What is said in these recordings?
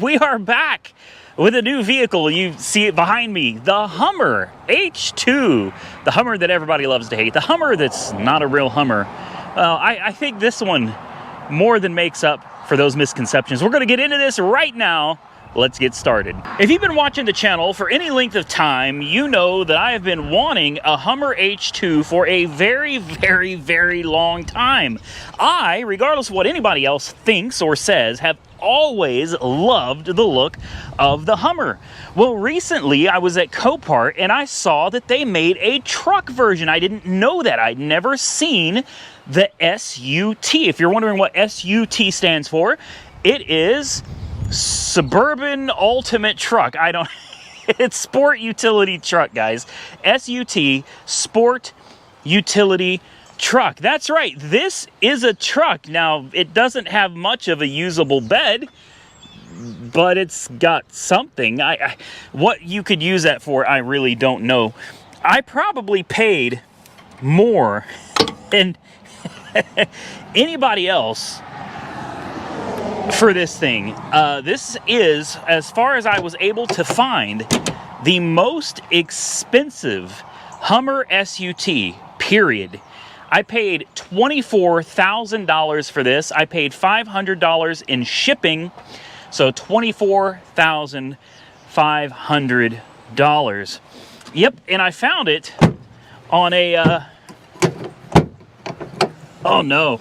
we are back with a new vehicle. You see it behind me, the Hummer H2, the Hummer that everybody loves to hate, the Hummer that's not a real Hummer. I think this one more than makes up for those misconceptions. We're going to get into this right now. Let's get started. If you've been watching the channel for any length of time, you know that I have been wanting a Hummer H2 for a very, very, very long time. I, regardless of what anybody else thinks or says, have always loved the look of the Hummer. Well, recently I was at Copart and I saw that they made a truck version. I didn't know that. I'd never seen the SUT. If you're wondering what SUT stands for, it is Suburban Ultimate Truck. It's Sport Utility Truck, guys. SUT, Sport Utility Truck. That's right, this is a truck. Now, it doesn't have much of a usable bed, but it's got something. What you could use that for, I really don't know. I probably paid more than anybody else for this thing. This is, as far as I was able to find, the most expensive Hummer SUT, period. I paid $24,000 for this. I paid $500 in shipping, so $24,500. Yep, and I found it on a, oh no,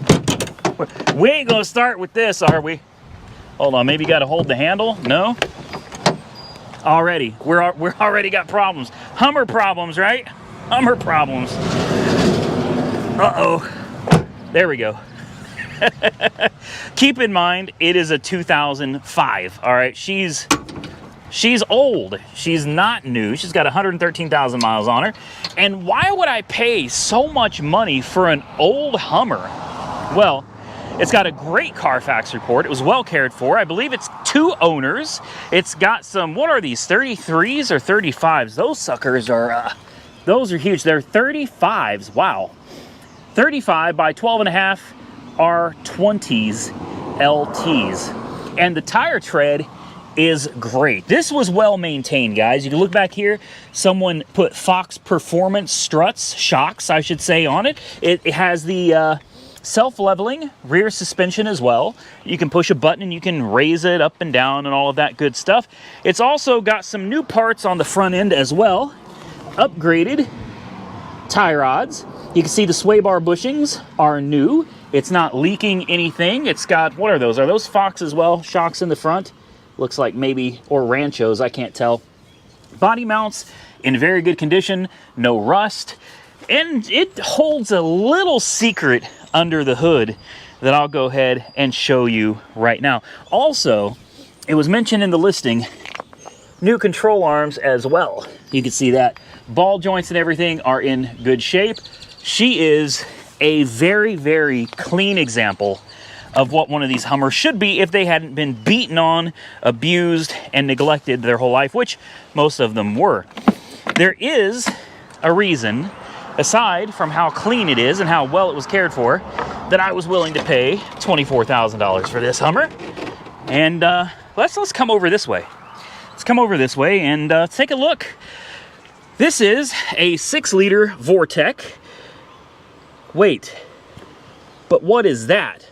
we ain't gonna start with this, are we? Hold on, maybe you gotta hold the handle? No? Already, we're already got problems. Hummer problems, right? Hummer problems. Uh-oh. There we go. Keep in mind, it is a 2005, all right? She's old. She's not new. She's got 113,000 miles on her. And why would I pay so much money for an old Hummer? Well, it's got a great Carfax report. It was well cared for. I believe it's 2 owners. It's got some, what are these, 33s or 35s? Those suckers are, those are huge. They're 35s, wow. 35 by 12.5 are 20s LTs. And the tire tread is great. This was well maintained, guys. You can look back here. Someone put Fox Performance struts, shocks, I should say, on it. It has the self-leveling rear suspension as well. You can push a button and you can raise it up and down and all of that good stuff. It's also got some new parts on the front end as well. Upgraded tie rods. You can see the sway bar bushings are new. It's not leaking anything. It's got, what are those? Are those Fox as well? Shocks in the front. Looks like maybe, or Ranchos, I can't tell. Body mounts in very good condition, no rust. And it holds a little secret under the hood that I'll go ahead and show you right now. Also, it was mentioned in the listing, new control arms as well. You can see that. Ball joints and everything are in good shape. She is a very, very clean example of what one of these Hummers should be if they hadn't been beaten on, abused, and neglected their whole life, which most of them were. There is a reason, aside from how clean it is and how well it was cared for, that I was willing to pay $24,000 for this Hummer. And let's come over this way. Let's come over this way and take a look. This is a 6-liter Vortec. Wait, but what is that?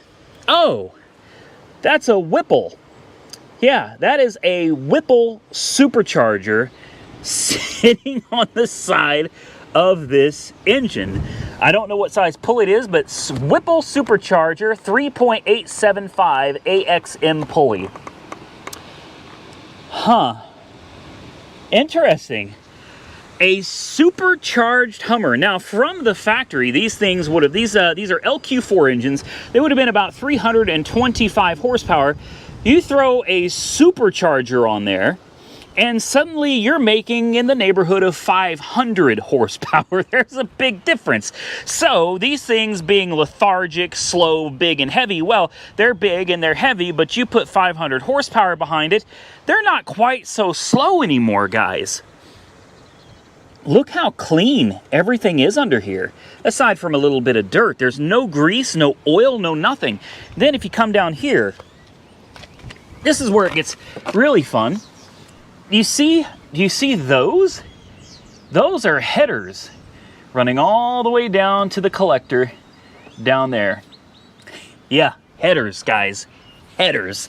Oh, that's a Whipple. Yeah, that is a Whipple supercharger sitting on the side of this engine. I don't know what size pulley it is, but Whipple supercharger 3.875 AXM pulley. Huh. Interesting. A supercharged Hummer. Now, from the factory, these things would have, these are LQ4 engines. They would have been about 325 horsepower. You throw a supercharger on there, and suddenly you're making in the neighborhood of 500 horsepower. There's a big difference. So these things being lethargic, slow, big, and heavy, well, they're big and they're heavy, but you put 500 horsepower behind it, they're not quite so slow anymore, guys. Look how clean everything is under here. Aside from a little bit of dirt, there's no grease, no oil, no nothing. Then if you come down here, this is where it gets really fun. Do you see those? Those are headers running all the way down to the collector down there. Yeah, headers, guys. Headers.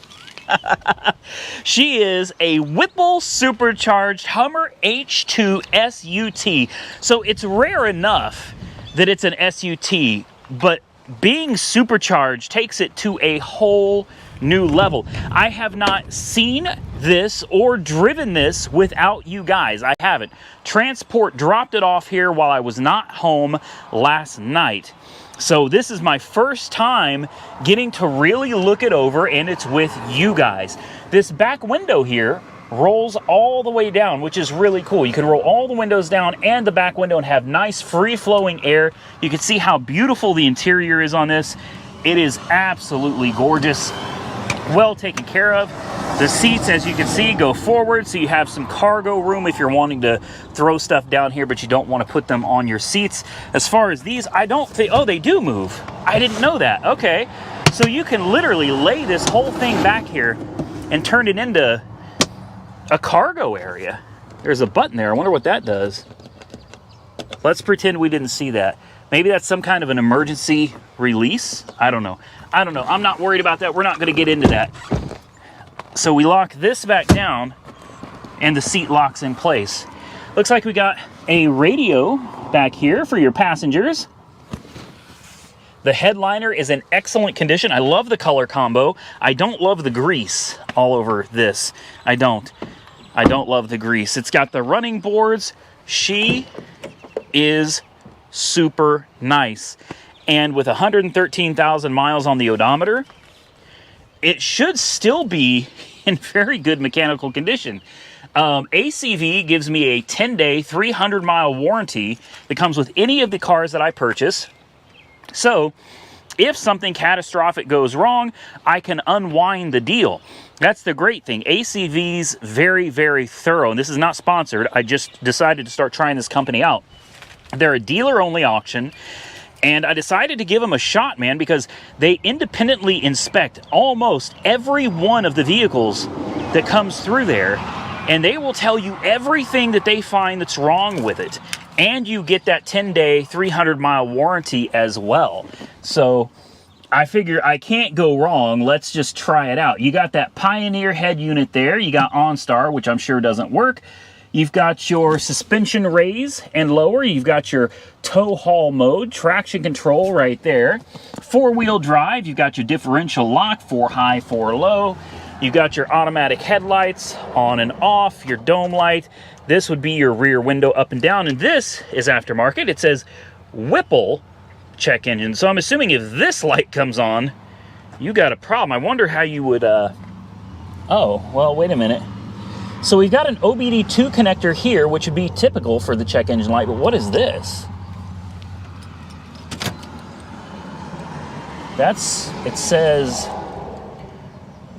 She is a Whipple Supercharged Hummer H2 SUT. So it's rare enough that it's an SUT, but being supercharged takes it to a whole new level. I have not seen this or driven this without you guys. I haven't. Transport dropped it off here while I was not home last night. So this is my first time getting to really look it over, and it's with you guys. This back window here rolls all the way down, which is really cool. You can roll all the windows down and the back window and have nice free-flowing air. You can see how beautiful the interior is on this. It is absolutely gorgeous. Well taken care of. The seats, as you can see, go forward, so you have some cargo room if you're wanting to throw stuff down here, but you don't want to put them on your seats. As far as these, I don't think, oh, they do move. I didn't know that. Okay. So you can literally lay this whole thing back here and turn it into a cargo area. There's a button there. I wonder what that does. Let's pretend we didn't see that. Maybe that's some kind of an emergency release. I don't know. I don't know. I'm not worried about that. We're not going to get into that. So we lock this back down and the seat locks in place. Looks like we got a radio back here for your passengers. The headliner is in excellent condition. I love the color combo. I don't love the grease all over this. I don't love the grease. It's got the running boards. She is super nice. And with 113,000 miles on the odometer, it should still be in very good mechanical condition. ACV gives me a 10-day, 300-mile warranty that comes with any of the cars that I purchase. So if something catastrophic goes wrong, I can unwind the deal. That's the great thing. ACV's very, very thorough. And this is not sponsored. I just decided to start trying this company out. They're a dealer-only auction. And I decided to give them a shot, man, because they independently inspect almost every one of the vehicles that comes through there. And they will tell you everything that they find that's wrong with it. And you get that 10-day, 300-mile warranty as well. So I figure I can't go wrong. Let's just try it out. You got that Pioneer head unit there. You got OnStar, which I'm sure doesn't work. You've got your suspension raise and lower. You've got your tow haul mode, traction control right there. Four-wheel drive. You've got your differential lock, 4 high, 4 low. You've got your automatic headlights on and off, your dome light. This would be your rear window up and down. And this is aftermarket. It says Whipple check engine. So I'm assuming if this light comes on, you got a problem. I wonder how you would, oh, well, wait a minute. So we've got an OBD2 connector here, which would be typical for the check engine light, but what is this? It says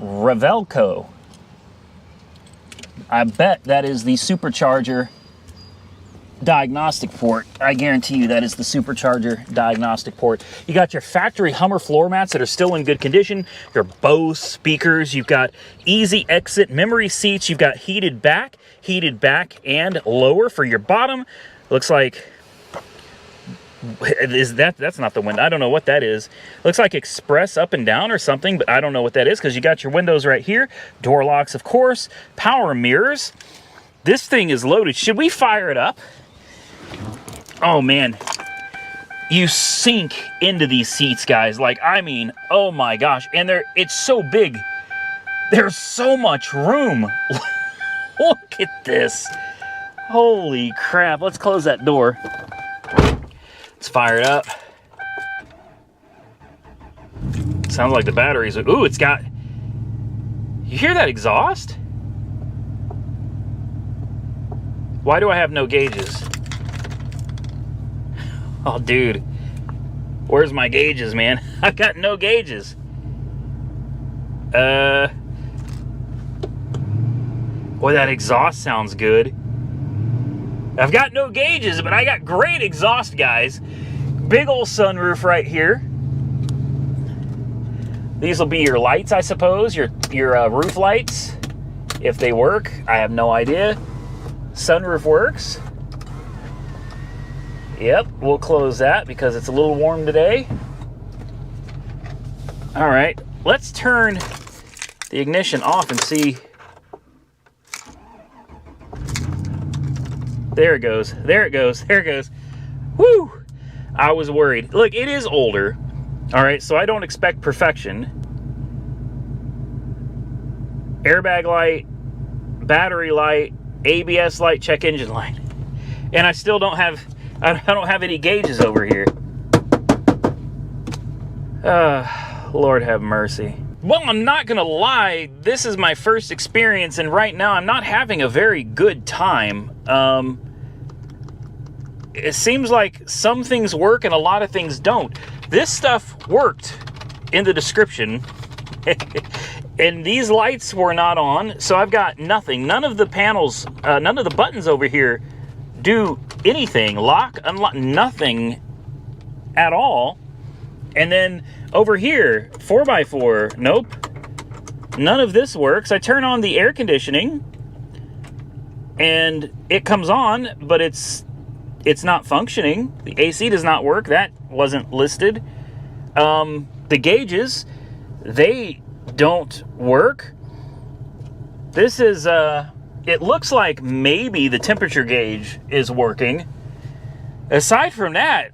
Revelco. I bet that is the supercharger diagnostic port. I guarantee you that is the supercharger diagnostic port. You got your factory Hummer floor mats that are still in good condition, your Bose speakers, you've got easy exit memory seats, you've got heated back and lower for your bottom. Looks like, that's not the window. I don't know what that is. Looks like express up and down or something, but I don't know what that is because you got your windows right here, door locks, of course, power mirrors. This thing is loaded. Should we fire it up? Oh man, you sink into these seats, guys. Like, I mean, oh my gosh. And it's so big. There's so much room. Look at this. Holy crap. Let's close that door. Let's fire it up. Sounds like the batteries are, ooh, it's got, you hear that exhaust? Why do I have no gauges? Oh, dude. Where's my gauges, man? I've got no gauges. Boy, that exhaust sounds good. I've got no gauges, but I got great exhaust, guys. Big old sunroof right here. These will be your lights, I suppose, your roof lights, if they work. I have no idea. Sunroof works. Yep, we'll close that because it's a little warm today. All right, let's turn the ignition off and see. There it goes, there it goes, there it goes. Woo! I was worried. Look, it is older. All right, so I don't expect perfection. Airbag light, battery light, ABS light, check engine light. And I still don't have, I don't have any gauges over here. Lord have mercy. Well, I'm not gonna lie, this is my first experience, and right now I'm not having a very good time. It seems like some things work and a lot of things don't. This stuff worked in the description, and these lights were not on, so I've got nothing. None of the panels, none of the buttons over here do anything. Lock, unlock, nothing at all. And then over here, 4x4, nope. None of this works. I turn on the air conditioning and it comes on, but it's not functioning. The AC does not work. That wasn't listed. The gauges, they don't work. This is, it looks like maybe the temperature gauge is working. Aside from that,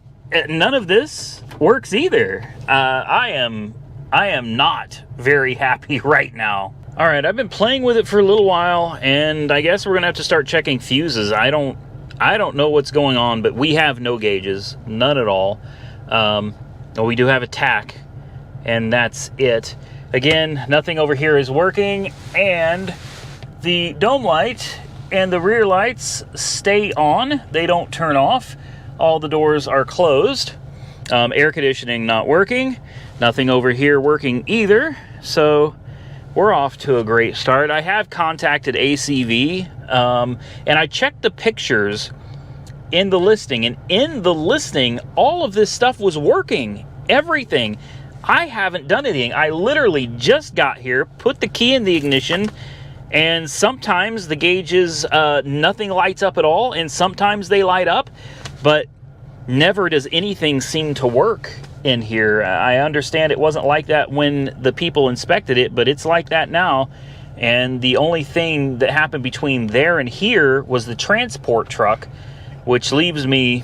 none of this works either. I am not very happy right now. All right, I've been playing with it for a little while, and I guess we're gonna have to start checking fuses. I don't know what's going on, but we have no gauges, none at all. We do have a tach, and that's it. Again, nothing over here is working, and the dome light and the rear lights stay on. They don't turn off. All the doors are closed. Air conditioning not working. Nothing over here working either. So we're off to a great start. I have contacted ACV, and I checked the pictures in the listing, and in the listing, all of this stuff was working. Everything. I haven't done anything. I literally just got here, put the key in the ignition, and sometimes the gauges, nothing lights up at all, and sometimes they light up, but never does anything seem to work in here. I understand it wasn't like that when the people inspected it, but it's like that now. And the only thing that happened between there and here was the transport truck, which leaves me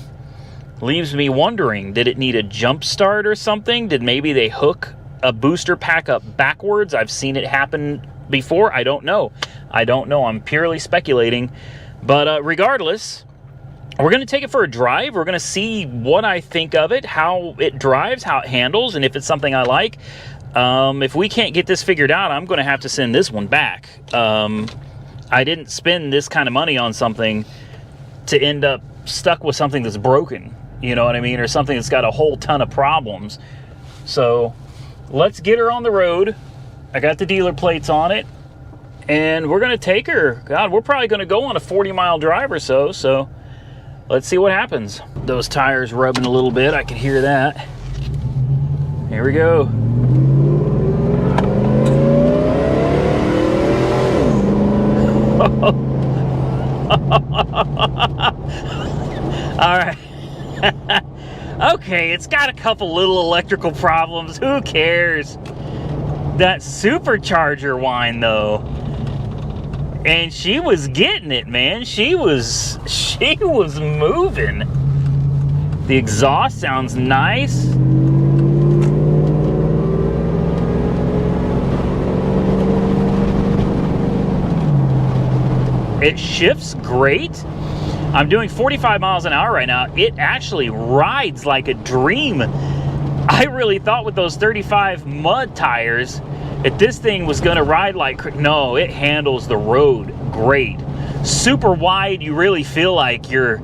wondering, did it need a jump start or something? Did maybe they hook a booster pack up backwards? I've seen it happen before. I don't know. I'm purely speculating. But regardless, we're going to take it for a drive. We're going to see what I think of it, how it drives, how it handles, and if it's something I like. If we can't get this figured out, I'm going to have to send this one back. I didn't spend this kind of money on something to end up stuck with something that's broken, you know what I mean, or something that's got a whole ton of problems. So let's get her on the road. I got the dealer plates on it, and we're going to take her. God, we're probably going to go on a 40-mile drive or so, so let's see what happens. Those tires rubbing a little bit. I can hear that. Here we go. All right. Okay, it's got a couple little electrical problems. Who cares? That supercharger whine, though. And she was getting it, man. She was moving. The exhaust sounds nice. It shifts great. I'm doing 45 miles an hour right now. It actually rides like a dream. I really thought with those 35 mud tires that this thing was gonna ride like, no, it handles the road great. Super wide, you really feel like you're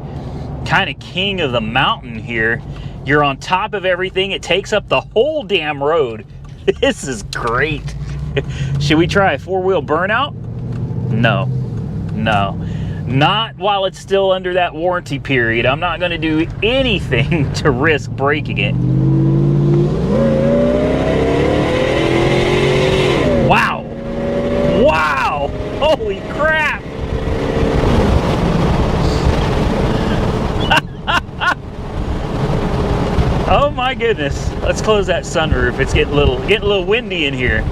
kind of king of the mountain here. You're on top of everything. It takes up the whole damn road. This is great. Should we try a four-wheel burnout? No. Not while it's still under that warranty period. I'm not going to do anything to risk breaking it. Wow! Holy crap! Oh my goodness. Let's close that sunroof. It's getting a little windy in here.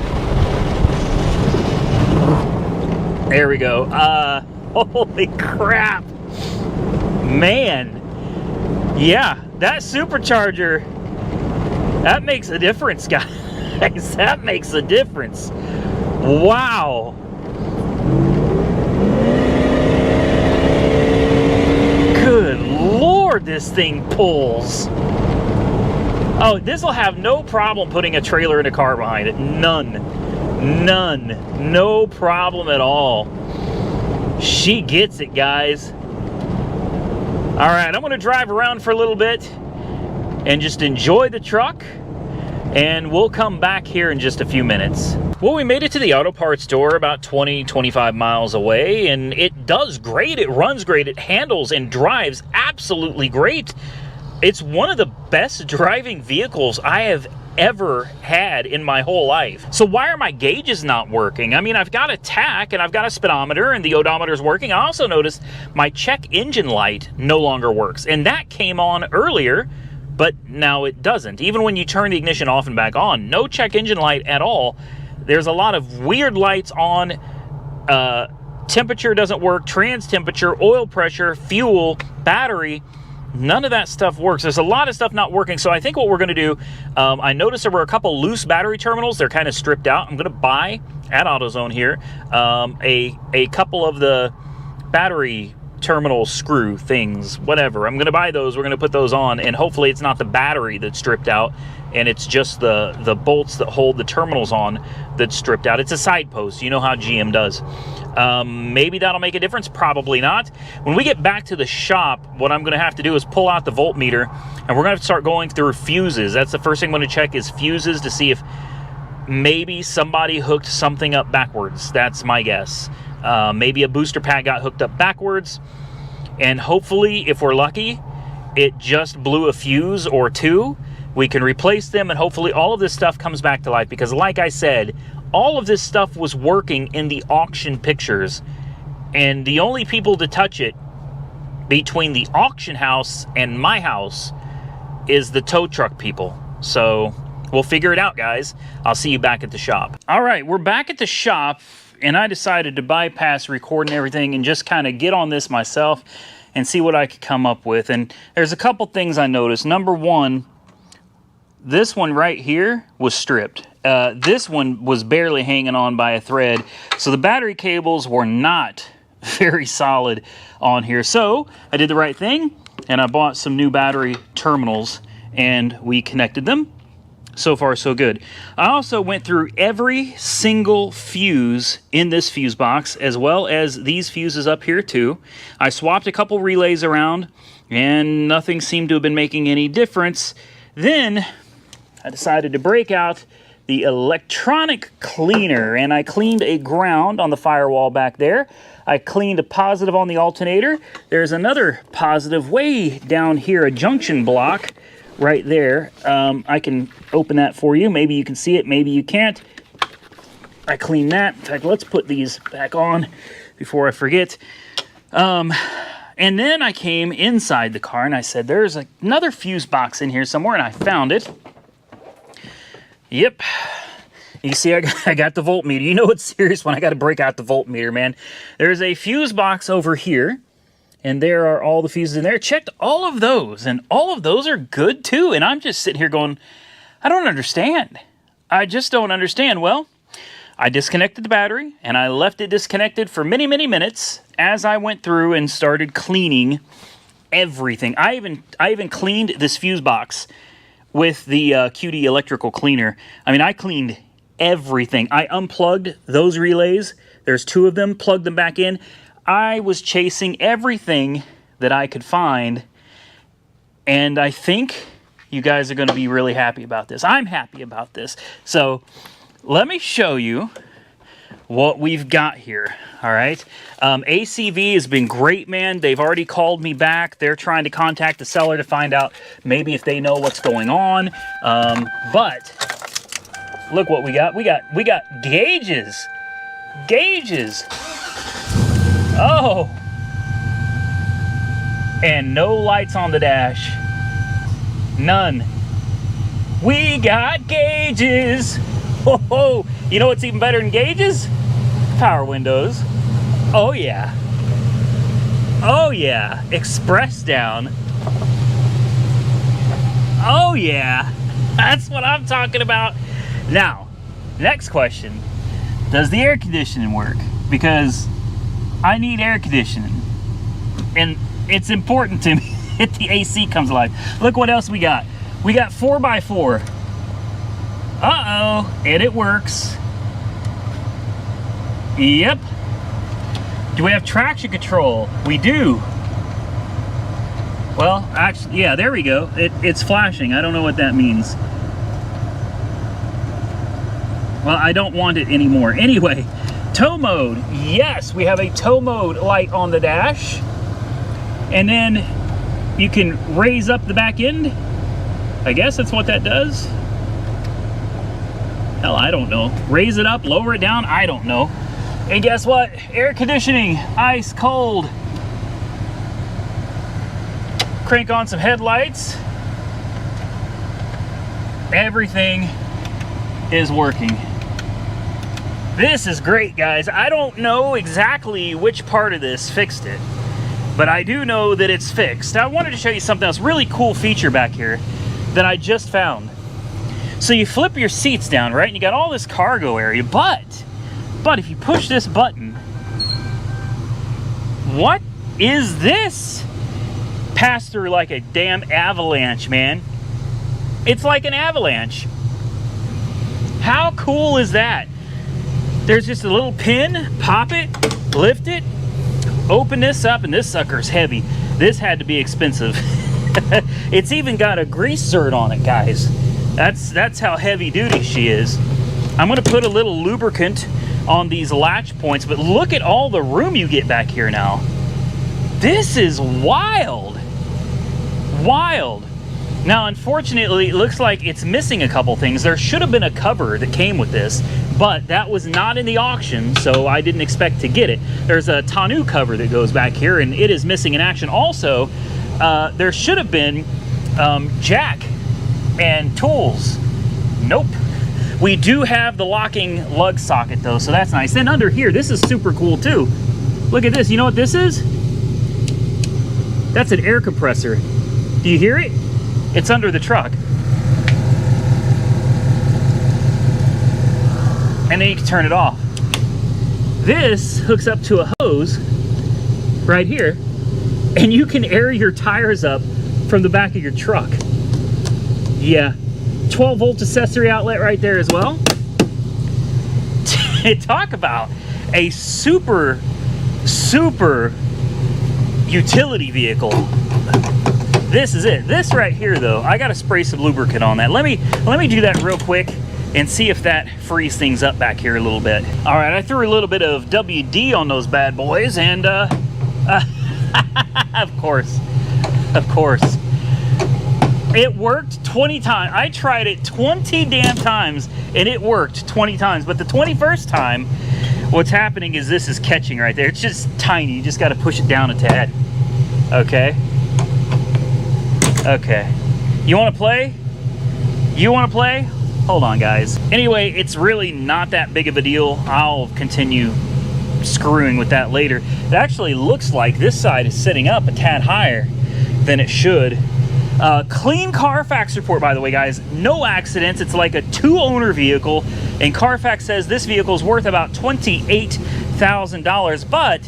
There we go. Holy crap. Man. Yeah, that supercharger, that makes a difference, guys. That makes a difference. Wow. Good Lord, this thing pulls. Oh, this will have no problem putting a trailer and a car behind it. None. No problem at all. She gets it, guys. All right, I'm going to drive around for a little bit and just enjoy the truck, and we'll come back here in just a few minutes. Well, we made it to the auto parts store about 20-25 miles away, and it does great. It runs great. It handles and drives absolutely great. It's one of the best driving vehicles I have ever had in my whole life. So why are my gauges not working? I mean, I've got a tach and I've got a speedometer and the odometer is working. I also noticed my check engine light no longer works, and that came on earlier, but now it doesn't. Even when you turn the ignition off and back on, no check engine light at all. There's a lot of weird lights on. Temperature doesn't work, trans temperature, oil pressure, fuel, battery. None of that stuff works. There's a lot of stuff not working. So I think what we're going to do, I noticed there were a couple loose battery terminals. They're kind of stripped out. I'm going to buy at AutoZone here a couple of the battery terminal screw things, whatever. I'm going to buy those. We're going to put those on, and hopefully it's not the battery that's stripped out, and it's just the bolts that hold the terminals on that's stripped out. It's a side post. You know how GM does. Maybe that'll make a difference. Probably not. When we get back to the shop, what I'm going to have to do is pull out the voltmeter, and we're going to have to start going through fuses. That's the first thing I'm going to check, is fuses, to see if maybe somebody hooked something up backwards. That's my guess. Maybe a booster pad got hooked up backwards, and hopefully, if we're lucky, it just blew a fuse or two. We can replace them, and hopefully all of this stuff comes back to life, because like I said, all of this stuff was working in the auction pictures, and the only people to touch it between the auction house and my house is the tow truck people. So we'll figure it out, guys. I'll see you back at the shop. All right, we're back at the shop, and I decided to bypass recording everything and just kind of get on this myself and see what I could come up with. And there's a couple things I noticed. Number one, this one right here was stripped. This one was barely hanging on by a thread, so the battery cables were not very solid on here. So I did the right thing, and I bought some new battery terminals, and we connected them. So far, so good. I also went through every single fuse in this fuse box, as well as these fuses up here too. I swapped a couple relays around, and nothing seemed to have been making any difference. Then I decided to break out the electronic cleaner, and I cleaned a ground on the firewall back there. I cleaned a positive on the alternator. There's another positive way down here, a junction block right there. I can open that for you. Maybe you can see it, maybe you can't. I cleaned that. In fact, let's put these back on before I forget. And then I came inside the car and I said, there's another fuse box in here somewhere, and I found it. Yep. You see, I got the voltmeter. You know it's serious when I got to break out the voltmeter, man. There's a fuse box over here, and there are all the fuses in there. Checked all of those, and all of those are good too. And I'm just sitting here going, I don't understand. I just don't understand. Well, I disconnected the battery, and I left it disconnected for many, many minutes as I went through and started cleaning everything. I even cleaned this fuse box with the QD electrical cleaner. I mean, I cleaned everything. I unplugged those relays. There's two of them, plugged them back in. I was chasing everything that I could find, and I think you guys are going to be really happy about this. I'm happy about this. So let me show you what we've got here. All right. ACV has been great, man. They've already called me back. They're trying to contact the seller to find out maybe if they know what's going on. But look what we got. We got gauges. gauges. Oh. And no lights on the dash. None. We got gauges. Whoa. You know what's even better than gauges? Power windows. Oh yeah. Oh yeah. Express down. Oh yeah. That's what I'm talking about. Now, next question. Does the air conditioning work? Because I need air conditioning. And it's important to me if the AC comes alive. Look what else we got. We got 4x4. Uh-oh. And it works. Yep. Do we have traction control? We do. Well, actually, yeah, there we go. It's flashing. I don't know what that means. Well, I don't want it anymore. Anyway, tow mode. Yes, we have a tow mode light on the dash. And then you can raise up the back end. I guess that's what that does. Hell, I don't know. Raise it up, lower it down, I don't know. And guess what? Air conditioning, ice cold. Crank on some headlights. Everything is working. This is great, guys. I don't know exactly which part of this fixed it, but I do know that it's fixed. I wanted to show you something else, really cool feature back here that I just found. So you flip your seats down, right? And you got all this cargo area, but if you push this button, what is this? Pass through like a damn avalanche, man. It's like an avalanche. How cool is that? There's just a little pin, pop it, lift it, open this up, and this sucker's heavy. This had to be expensive. It's even got a grease cert on it, guys. That's how heavy duty she is. I'm gonna put a little lubricant on these latch points, but look at all the room you get back here now. This is wild. Wild. Now, unfortunately, it looks like it's missing a couple things. There should have been a cover that came with this, but that was not in the auction, so I didn't expect to get it. There's a tonneau cover that goes back here, and it is missing in action. Also, there should have been jack and tools. Nope. We do have the locking lug socket, though, so that's nice. Then under here, this is super cool, too. Look at this. You know what this is? That's an air compressor. Do you hear it? It's under the truck. And then you can turn it off. This hooks up to a hose right here, and you can air your tires up from the back of your truck. Yeah, 12-volt accessory outlet right there as well. Talk about a super utility vehicle. This is it. This right here, though, I gotta spray some lubricant on that. Let me do that real quick and see if that frees things up back here a little bit. All right, I threw a little bit of WD on those bad boys, and of course, it worked 20 times. I tried it 20 damn times, and it worked 20 times. But the 21st time, what's happening is this is catching right there. It's just tiny. You just got to push it down a tad. Okay. Okay. You want to play? You want to play? Hold on, guys. Anyway, it's really not that big of a deal. I'll continue screwing with that later. It actually looks like this side is sitting up a tad higher than it should. Clean Carfax report, by the way, guys. No accidents. It's like a 2-owner vehicle, and Carfax says this vehicle is worth about $28,000, but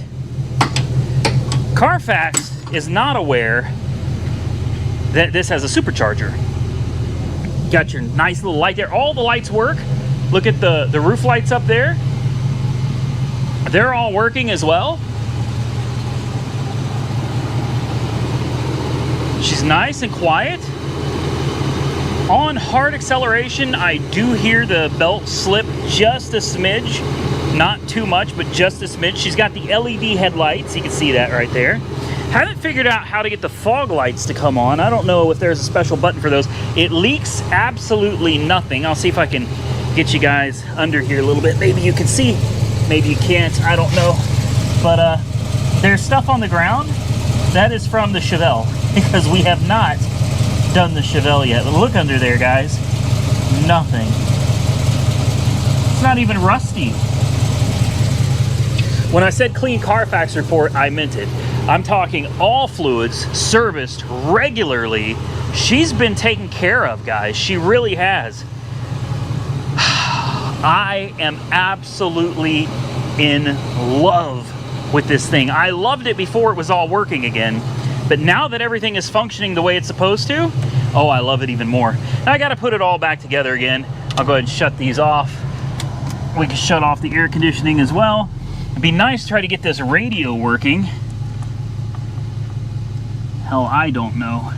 Carfax is not aware that this has a supercharger. Got your nice little light there. All the lights work. Look at the roof lights up there. They're all working as well. She's nice and quiet. On hard acceleration, I do hear the belt slip just a smidge. Not too much, but just a smidge. She's got the LED headlights. You can see that right there. Haven't figured out how to get the fog lights to come on. I don't know if there's a special button for those. It leaks absolutely nothing. I'll see if I can get you guys under here a little bit. Maybe you can see. maybe you can't, I don't know. But there's stuff on the ground. That is from the Chevelle, because we have not done the Chevelle yet. But look under there, guys. Nothing. It's not even rusty. When I said clean Carfax report, I meant it. I'm talking all fluids serviced regularly. She's been taken care of, guys. She really has. I am absolutely in love with this thing. I loved it before it was all working again, but now that everything is functioning the way it's supposed to, oh, I love it even more. Now I got to put it all back together again. I'll go ahead and shut these off. We can shut off the air conditioning as well. It'd be nice to try to get this radio working. Hell, I don't know.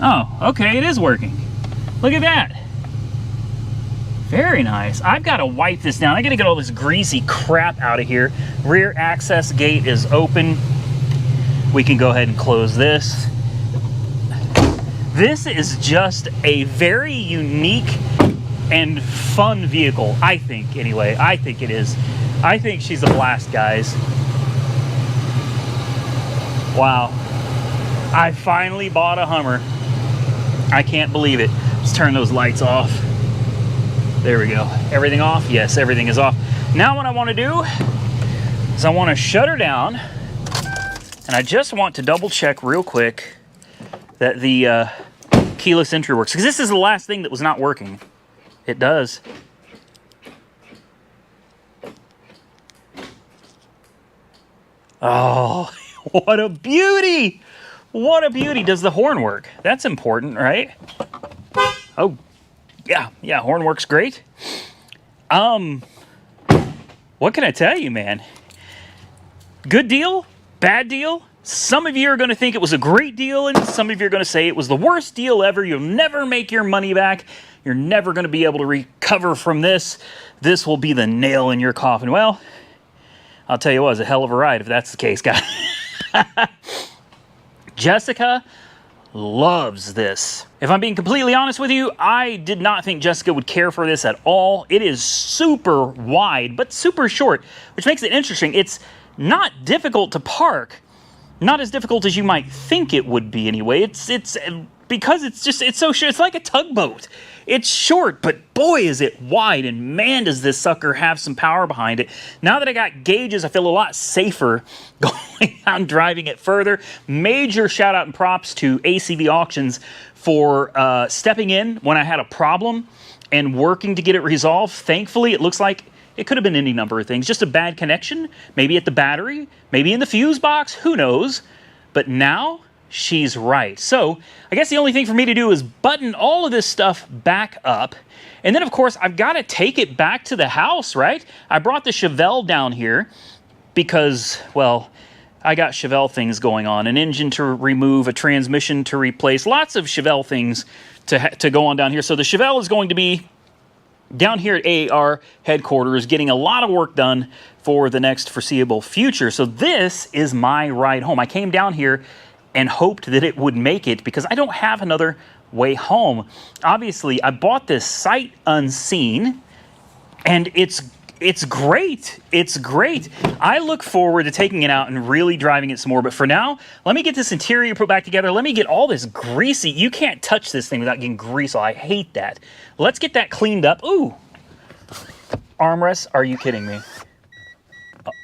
Oh, okay, it is working. Look at that. Very nice. I've got to wipe this down. I got to get all this greasy crap out of here. Rear access gate is open. We can go ahead and close this. This is just a very unique and fun vehicle, I think, anyway. I think it is. I think she's a blast, guys. Wow. I finally bought a Hummer. I can't believe it. Let's turn those lights off. There we go. Everything off? Yes, everything is off. Now what I want to do is I want to shut her down, and I just want to double check real quick that the keyless entry works, because this is the last thing that was not working. It does. Oh, what a beauty! What a beauty. Does the horn work? That's important, right? Oh, yeah, horn works great. What can I tell you, man? Good deal, bad deal. Some of you are going to think it was a great deal, and some of you are going to say it was the worst deal ever. You'll never make your money back. You're never going to be able to recover from this. This will be the nail in your coffin. Well, I'll tell you what, it's a hell of a ride if that's the case, guys. Jessica loves this. If I'm being completely honest with you, I did not think Jessica would care for this at all. It is super wide, but super short, which makes it interesting. It's not difficult to park. Not as difficult as you might think it would be anyway. It's because it's so short. It's like a tugboat. It's short, but boy, is it wide, and man, does this sucker have some power behind it. Now that I got gauges, I feel a lot safer going out and driving it further. Major shout out and props to ACV Auctions for stepping in when I had a problem and working to get it resolved. Thankfully, it looks like it could have been any number of things. Just a bad connection, maybe at the battery, maybe in the fuse box, who knows? But now she's right. So I guess the only thing for me to do is button all of this stuff back up. And then, of course, I've got to take it back to the house, right? I brought the Chevelle down here because, well, I got Chevelle things going on. An engine to remove, a transmission to replace, lots of Chevelle things to go on down here. So the Chevelle is going to be down here at AAR headquarters, getting a lot of work done for the next foreseeable future. So this is my ride home. I came down here and hoped that it would make it because I don't have another way home. Obviously, I bought this sight unseen, and it's great. It's great. I look forward to taking it out and really driving it some more. But for now, let me get this interior put back together. Let me get all this greasy. You can't touch this thing without getting grease. I hate that. Let's get that cleaned up. Ooh. Armrests? Are you kidding me?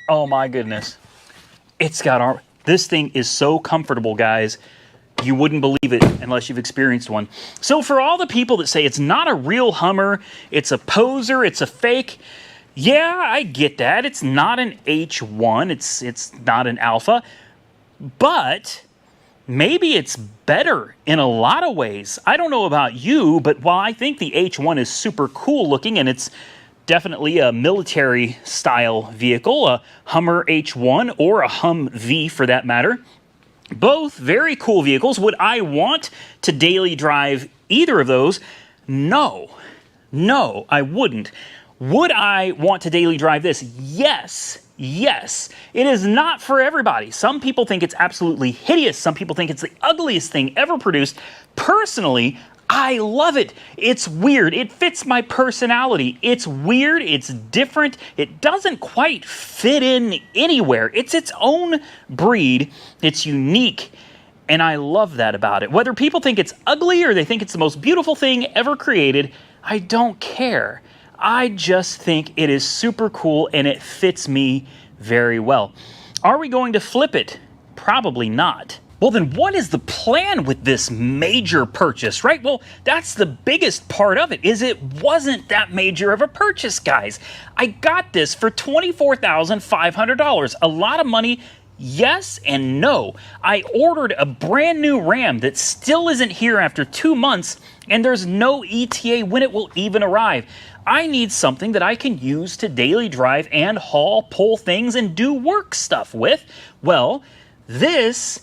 Oh my goodness. It's got arm. This thing is so comfortable, guys. You wouldn't believe it unless you've experienced one. So for all the people that say it's not a real Hummer, it's a poser, it's a fake, yeah, I get that. It's not an H1. It's not an Alpha. But maybe it's better in a lot of ways. I don't know about you, but while I think the H1 is super cool looking, and it's definitely a military style vehicle, a Hummer H1 or a Humvee for that matter, both very cool vehicles. Would I want to daily drive either of those? No, I wouldn't. Would I want to daily drive this? Yes. It is not for everybody. Some people think it's absolutely hideous. Some people think it's the ugliest thing ever produced. Personally, I love it. It's weird. It fits my personality. It's weird. It's different. It doesn't quite fit in anywhere. It's its own breed. It's unique. And I love that about it. Whether people think it's ugly or they think it's the most beautiful thing ever created, I don't care. I just think it is super cool and it fits me very well. Are we going to flip it? Probably not. Well, then what is the plan with this major purchase, right? Well, that's the biggest part of it, is it wasn't that major of a purchase, guys. I got this for $24,500. A lot of money, yes and no. I ordered a brand new Ram that still isn't here after 2 months, and there's no ETA when it will even arrive. I need something that I can use to daily drive and haul, pull things, and do work stuff with. Well, this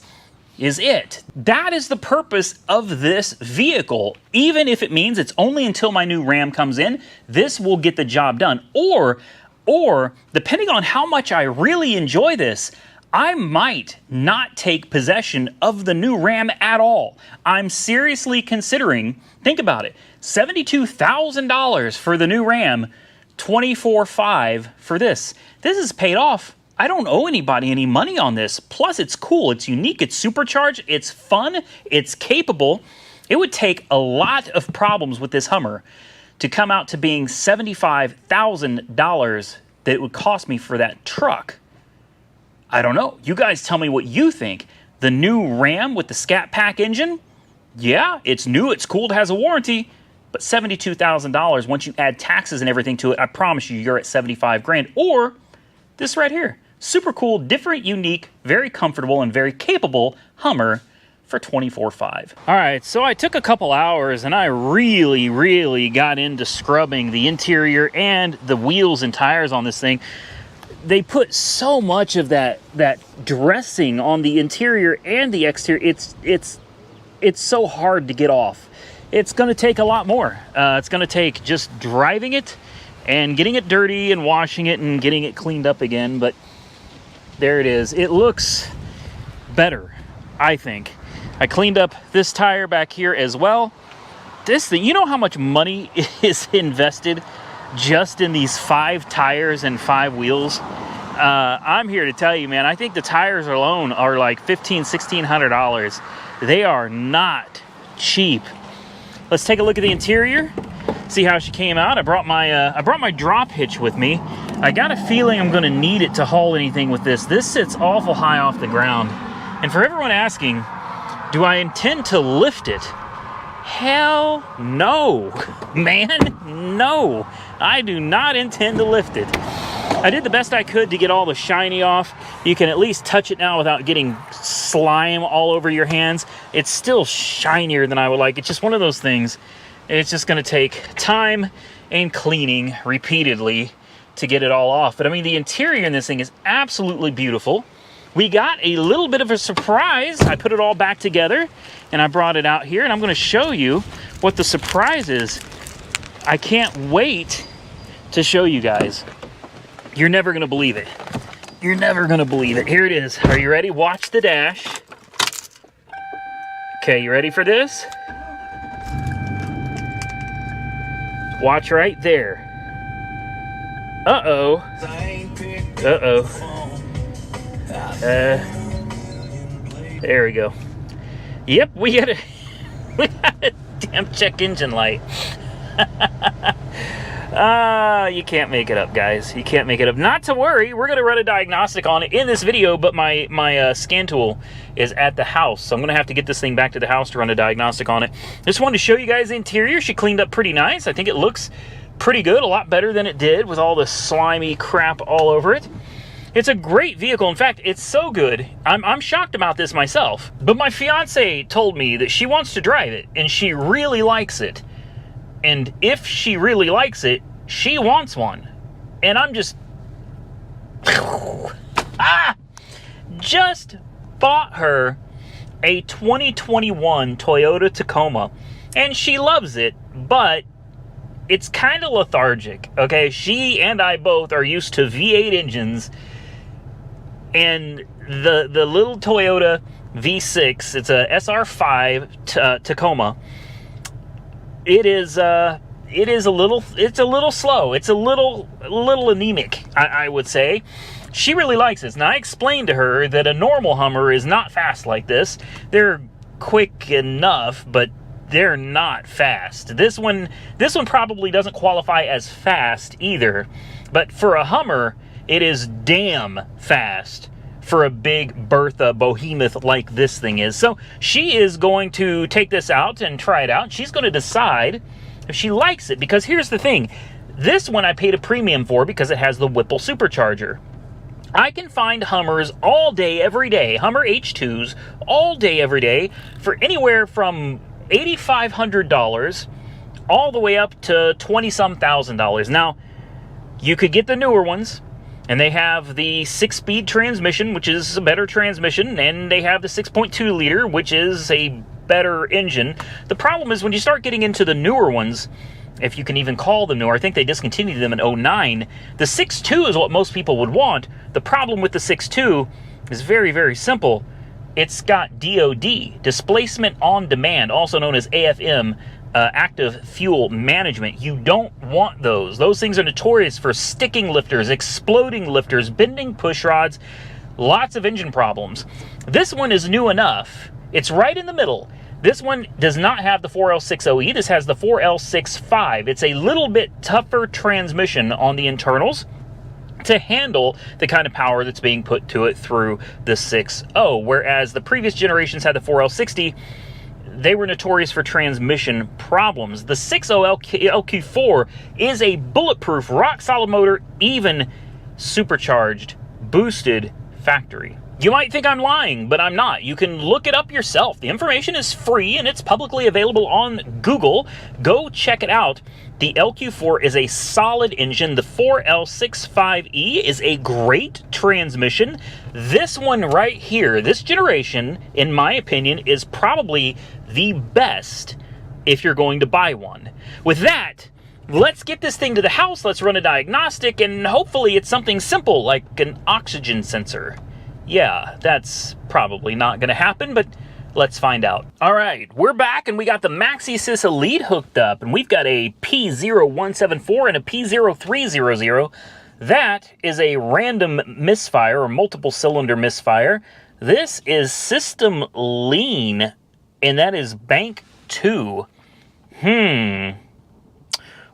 is it. That is the purpose of this vehicle. Even if it means it's only until my new Ram comes in, this will get the job done. Or depending on how much I really enjoy this, I might not take possession of the new Ram at all. I'm seriously considering, think about it, $72,000 for the new Ram, $24,500 for this. This is paid off. I don't owe anybody any money on this. Plus, it's cool, it's unique, it's supercharged, it's fun, it's capable. It would take a lot of problems with this Hummer to come out to being $75,000 that it would cost me for that truck. I don't know. You guys tell me what you think. The new Ram with the Scat Pack engine? Yeah, it's new, it's cool, it has a warranty, but $72,000, once you add taxes and everything to it, I promise you, you're at 75 grand. Or this right here. Super cool, different, unique, very comfortable, and very capable Hummer for $24,500. All right, so I took a couple hours and I really got into scrubbing the interior and the wheels and tires on this thing. They put so much of that dressing on the interior and the exterior. It's so hard to get off. It's going to take a lot more. It's going to take just driving it and getting it dirty and washing it and getting it cleaned up again, but there it is. It looks better, I think. I cleaned up this tire back here as well. This thing, you know how much money is invested just in these 5 tires and 5 wheels? I'm here to tell you, man, I think the tires alone are like $1,500, $1,600. They are not cheap. Let's take a look at the interior. See how she came out. I brought my drop hitch with me. I got a feeling I'm gonna need it to haul anything with this. This sits awful high off the ground. And for everyone asking, do I intend to lift it? Hell no, man, no. I do not intend to lift it. I did the best I could to get all the shiny off. You can at least touch it now without getting slime all over your hands. It's still shinier than I would like. It's just one of those things. It's just gonna take time and cleaning repeatedly to get it all off. But I mean, the interior in this thing is absolutely beautiful. We got a little bit of a surprise. I put it all back together and I brought it out here and I'm gonna show you what the surprise is. I can't wait to show you guys. You're never gonna believe it. You're never gonna believe it. Here it is. Are you ready? Watch the dash. Okay, you ready for this? Watch right there. Uh-oh. There we go. Yep, we got a damn check engine light. You can't make it up, guys. You can't make it up. Not to worry, we're gonna run a diagnostic on it in this video, but my scan tool is at the house, so I'm gonna have to get this thing back to the house to run a diagnostic on it. Just wanted to show you guys the interior. She cleaned up pretty nice. I think it looks pretty good, a lot better than it did with all the slimy crap all over it. It's a great vehicle. In fact, it's so good, I'm shocked about this myself, but my fiance told me that she wants to drive it and she really likes it. And if she really likes it, she wants one. And I'm just just bought her a 2021 Toyota Tacoma and she loves it, but it's kind of lethargic, okay? She and I both are used to V8 engines, and the little Toyota V6, it's a SR5 Tacoma, it is a little slow. It's a little anemic, I would say. She really likes this. Now, I explained to her that a normal Hummer is not fast like this. They're quick enough, but they're not fast. This one probably doesn't qualify as fast either. But for a Hummer, it is damn fast for a big Bertha behemoth like this thing is. So she is going to take this out and try it out. She's going to decide if she likes it, because here's the thing. This one I paid a premium for because it has the Whipple supercharger. I can find Hummers all day, every day, Hummer H2s, all day, every day, for anywhere from $8,500 all the way up to $20-some thousand. Now, you could get the newer ones, and they have the 6-speed transmission, which is a better transmission, and they have the 6.2 liter, which is a better engine. The problem is when you start getting into the newer ones, if you can even call them newer, I think they discontinued them in 2009. The 6.2 is what most people would want. The problem with the 6.2 is very, very simple. It's got DOD, Displacement on Demand, also known as AFM, Active Fuel Management. You don't want those. Those things are notorious for sticking lifters, exploding lifters, bending push rods, lots of engine problems. This one is new enough. It's right in the middle. This one does not have the 4L60E. This has the 4L65. It's a little bit tougher transmission on the internals to handle the kind of power that's being put to it through the 6.0. Whereas the previous generations had the 4L60, they were notorious for transmission problems. The 6.0 LQ4 is a bulletproof, rock-solid motor, even supercharged, boosted factory. You might think I'm lying, but I'm not. You can look it up yourself. The information is free, and it's publicly available on Google. Go check it out. The LQ4 is a solid engine. The 4L65E is a great transmission. This one right here, this generation, in my opinion, is probably the best if you're going to buy one. With that, let's get this thing to the house. Let's run a diagnostic, and hopefully it's something simple like an oxygen sensor. Yeah, that's probably not going to happen, but let's find out. All right, we're back, and we got the MaxiSys Elite hooked up, and we've got a P0174 and a P0300. That is a random misfire or multiple cylinder misfire. This is system lean, and that is bank 2.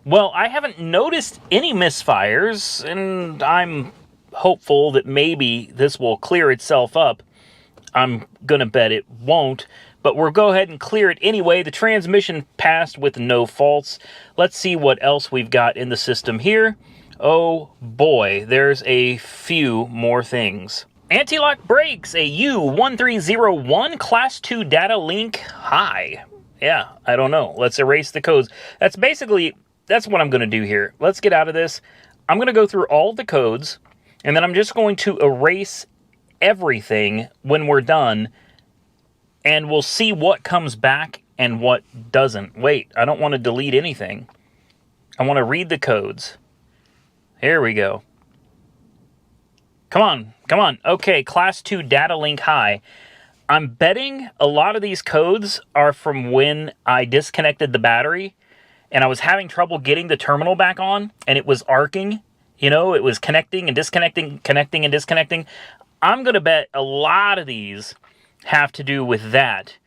Well, I haven't noticed any misfires, and I'm hopeful that maybe this will clear itself up. I'm gonna bet it won't, but we'll go ahead and clear it anyway. The transmission passed with no faults. Let's see what else we've got in the system here. Oh boy, there's a few more things. Anti-lock brakes, a U1301 Class 2 data link high. Yeah, I don't know. Let's erase the codes. That's what I'm gonna do here. Let's get out of this. I'm gonna go through all the codes, and then I'm just going to erase everything when we're done, and we'll see what comes back and what doesn't. Wait, I don't want to delete anything. I want to read the codes. Here we go. Come on, come on. Okay, Class 2 data link high. I'm betting a lot of these codes are from when I disconnected the battery, and I was having trouble getting the terminal back on, and it was arcing. You know, it was connecting and disconnecting, connecting and disconnecting. I'm going to bet a lot of these have to do with that.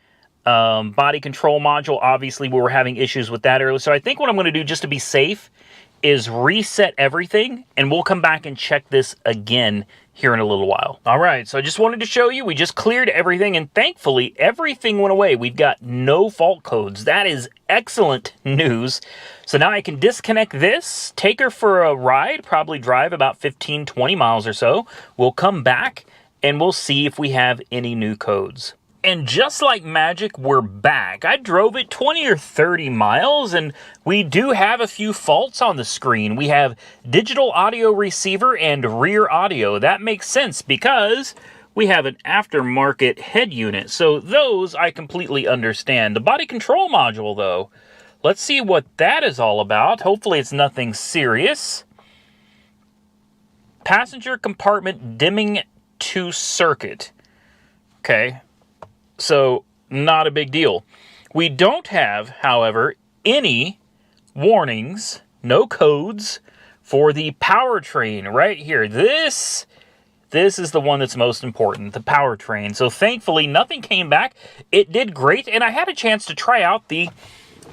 Body control module, obviously we were having issues with that earlier. So I think what I'm going to do, just to be safe, is reset everything, and we'll come back and check this again here in a little while. All right, so I just wanted to show you, we just cleared everything, and thankfully everything went away. We've got no fault codes. That is excellent news. So now I can disconnect this, take her for a ride, probably drive about 15, 20 miles or so. We'll come back and we'll see if we have any new codes. And just like magic, we're back. I drove it 20 or 30 miles, and we do have a few faults on the screen. We have digital audio receiver and rear audio. That makes sense because we have an aftermarket head unit. So those I completely understand. The body control module, though, let's see what that is all about. Hopefully it's nothing serious. Passenger compartment dimming to circuit. Okay. So, not a big deal. We don't have, however, any warnings, no codes for the powertrain right here. This is the one that's most important, the powertrain. So thankfully, nothing came back. It did great, and I had a chance to try out the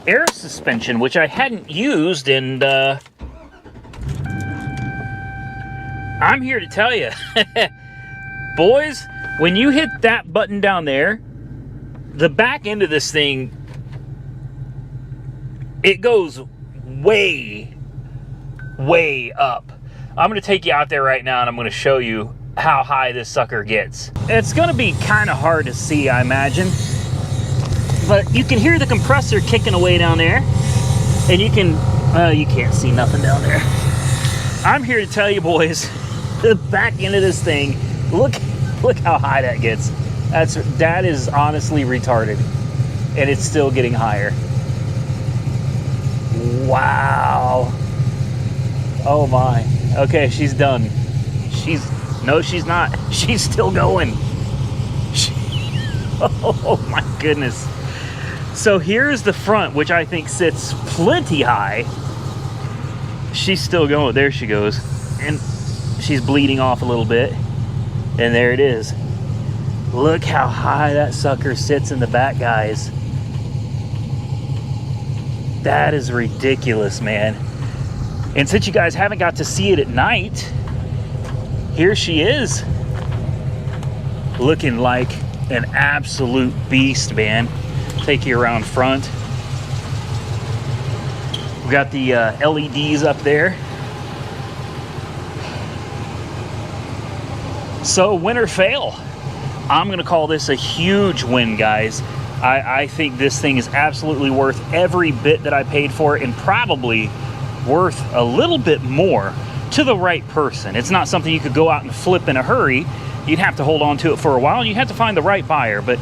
air suspension, which I hadn't used, and I'm here to tell you, boys, when you hit that button down there, the back end of this thing, it goes way, way up. I'm going to take you out there right now, and I'm going to show you how high this sucker gets. It's going to be kind of hard to see, I imagine, but you can hear the compressor kicking away down there, and you can't see nothing down there. I'm here to tell you, boys, the back end of this thing, look how high that gets. That is honestly retarded, and it's still getting higher. Wow. Oh my. Okay, she's done. No, she's not. She's still going. Oh my goodness. So here's the front, which I think sits plenty high. She's still going. There she goes. And she's bleeding off a little bit. And there it is. Look how high that sucker sits in the back, guys. That is ridiculous, man. And since you guys haven't got to see it at night, here she is, looking like an absolute beast, man. Take you around front. We got the LEDs up there. So win or fail, I'm gonna call this a huge win, guys. I think this thing is absolutely worth every bit that I paid for it, and probably worth a little bit more to the right person. It's not something you could go out and flip in a hurry. You'd have to hold on to it for a while, and you'd have to find the right buyer, but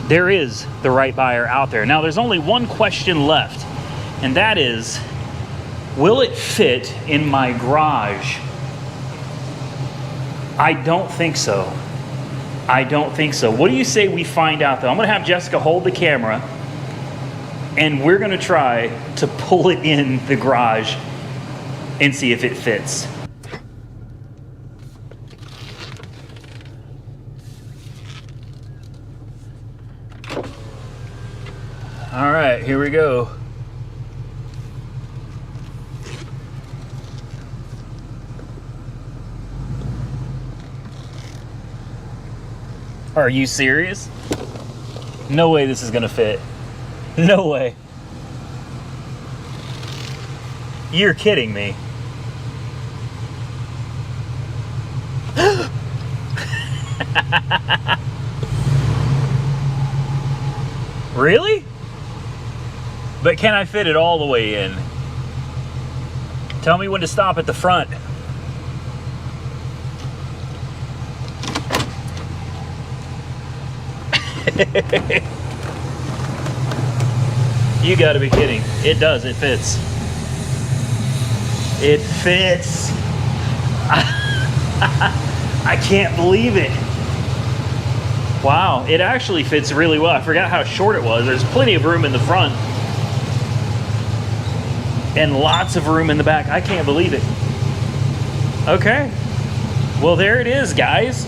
there is the right buyer out there. Now, there's only one question left, and that is, will it fit in my garage? I don't think so. I don't think so. What do you say we find out, though? I'm going to have Jessica hold the camera, and we're going to try to pull it in the garage and see if it fits. All right, here we go. Are you serious? No way this is gonna fit. No way. You're kidding me. Really? But can I fit it all the way in? Tell me when to stop at the front. You gotta be kidding. It does, it fits. It fits. I can't believe it. Wow, it actually fits really well. I forgot how short it was. There's plenty of room in the front. And lots of room in the back. I can't believe it. Okay. Well, there it is, guys.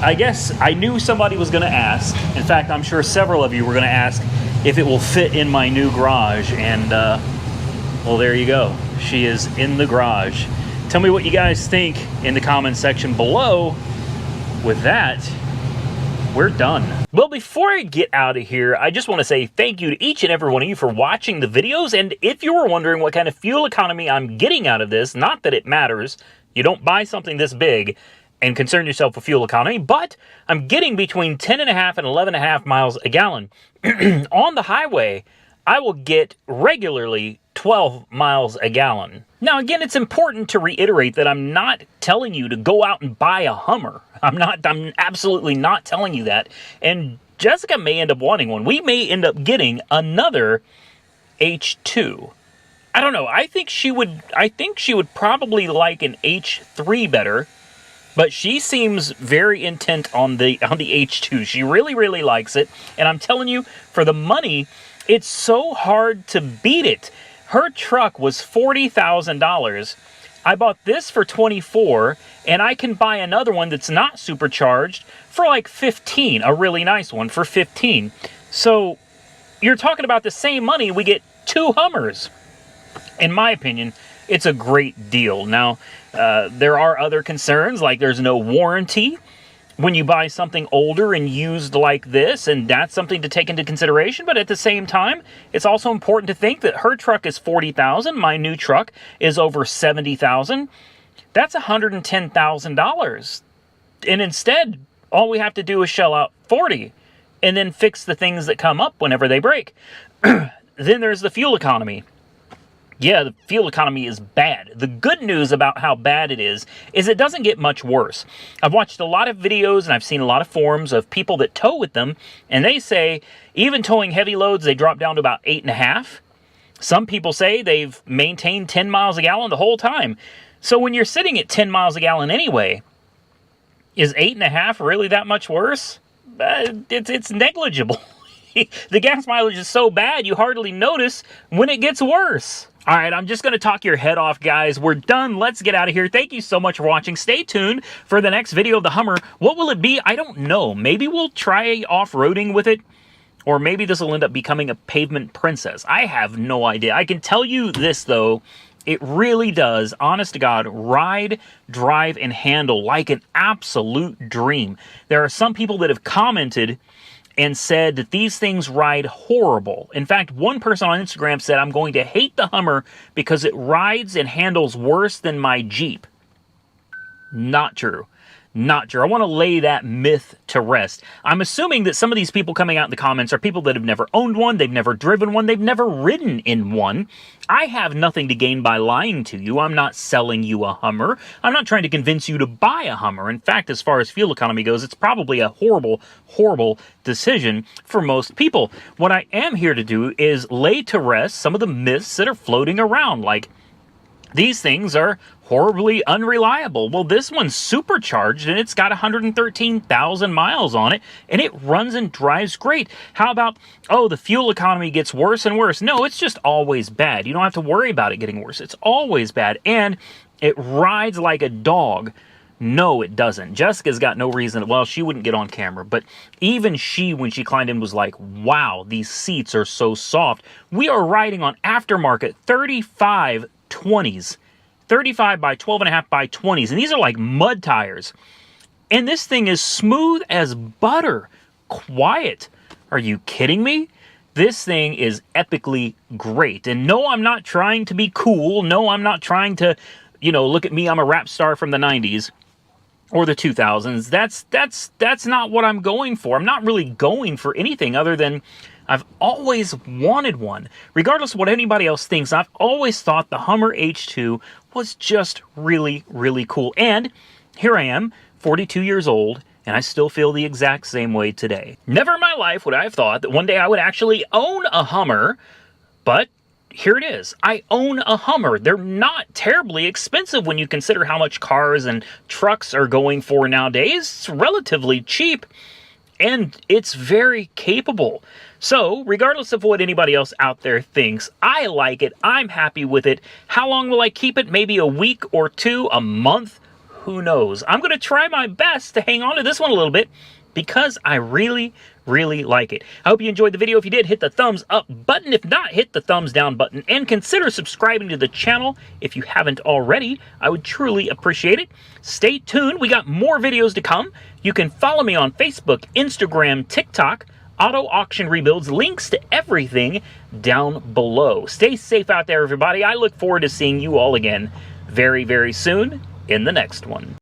I guess I knew somebody was going to ask. In fact, I'm sure several of you were going to ask if it will fit in my new garage. And, well, there you go. She is in the garage. Tell me what you guys think in the comments section below. With that, we're done. Well, before I get out of here, I just want to say thank you to each and every one of you for watching the videos. And if you were wondering what kind of fuel economy I'm getting out of this, not that it matters, you don't buy something this big and concern yourself with fuel economy, but I'm getting between 10.5 and 11.5 miles a gallon. On the highway, I will get regularly 12 miles a gallon. Now, again, it's important to reiterate that I'm not telling you to go out and buy a Hummer. I'm absolutely not telling you that. And Jessica may end up wanting one. We may end up getting another H2. I don't know. I think she would probably like an H3 better. But she seems very intent on the H2. She really, really likes it. And I'm telling you, for the money It's so hard to beat it. Her truck was $40,000. I bought this for $24,000, and I can buy another one that's not supercharged for like $15,000, a really nice one for $15,000. So you're talking about the same money, we get 2 Hummers. In my opinion, it's a great deal. Now, there are other concerns, like there's no warranty when you buy something older and used like this, and that's something to take into consideration. But at the same time, it's also important to think that her truck is $40,000, my new truck is over $70,000. That's $110,000. And instead, all we have to do is shell out $40,000 and then fix the things that come up whenever they break. Then there's the fuel economy. Yeah, the fuel economy is bad. The good news about how bad it is it doesn't get much worse. I've watched a lot of videos and I've seen a lot of forums of people that tow with them, and they say even towing heavy loads, they drop down to about 8.5. Some people say they've maintained 10 miles a gallon the whole time. So when you're sitting at 10 miles a gallon anyway, is 8.5 really that much worse? It's negligible. The gas mileage is so bad you hardly notice when it gets worse. All right, I'm just going to talk your head off, guys. We're done. Let's get out of here. Thank you so much for watching. Stay tuned for the next video of the Hummer. What will it be? I don't know. Maybe we'll try off-roading with it, or maybe this will end up becoming a pavement princess. I have no idea. I can tell you this, though. It really does, honest to God, ride, drive, and handle like an absolute dream. There are some people that have commented and said that these things ride horrible. In fact, one person on Instagram said, I'm going to hate the Hummer because it rides and handles worse than my Jeep. Not true. Not true. I want to lay that myth to rest. I'm assuming that some of these people coming out in the comments are people that have never owned one, they've never driven one, they've never ridden in one. I have nothing to gain by lying to you. I'm not selling you a Hummer. I'm not trying to convince you to buy a Hummer. In fact, as far as fuel economy goes, it's probably a horrible, horrible decision for most people. What I am here to do is lay to rest some of the myths that are floating around, like these things are horribly unreliable. Well, this one's supercharged and it's got 113,000 miles on it and it runs and drives great. How about, oh, the fuel economy gets worse and worse? No, it's just always bad. You don't have to worry about it getting worse. It's always bad. And it rides like a dog. No, it doesn't. Jessica's got no reason. Well, she wouldn't get on camera, but even she, when she climbed in, was like, wow, these seats are so soft. We are riding on aftermarket 35/20s. 35 by 12.5 by 20s. And these are like mud tires. And this thing is smooth as butter. Quiet. Are you kidding me? This thing is epically great. And no, I'm not trying to be cool. No, I'm not trying to, you know, look at me, I'm a rap star from the 90s. Or the 2000s. That's not what I'm going for. I'm not really going for anything other than I've always wanted one. Regardless of what anybody else thinks, I've always thought the Hummer H2 was just really, really cool. And here I am, 42 years old, and I still feel the exact same way today. Never in my life would I have thought that one day I would actually own a Hummer, but here it is. I own a Hummer. They're not terribly expensive when you consider how much cars and trucks are going for nowadays. It's relatively cheap, and it's very capable. So, regardless of what anybody else out there thinks, I like it. I'm happy with it. How long will I keep it? Maybe a week or two, a month? Who knows? I'm going to try my best to hang on to this one a little bit because I really, really like it. I hope you enjoyed the video. If you did, hit the thumbs up button. If not, hit the thumbs down button. And consider subscribing to the channel if you haven't already. I would truly appreciate it. Stay tuned. We got more videos to come. You can follow me on Facebook, Instagram, TikTok, Auto Auction Rebuilds, links to everything down below. Stay safe out there, everybody. I look forward to seeing you all again very, very soon in the next one.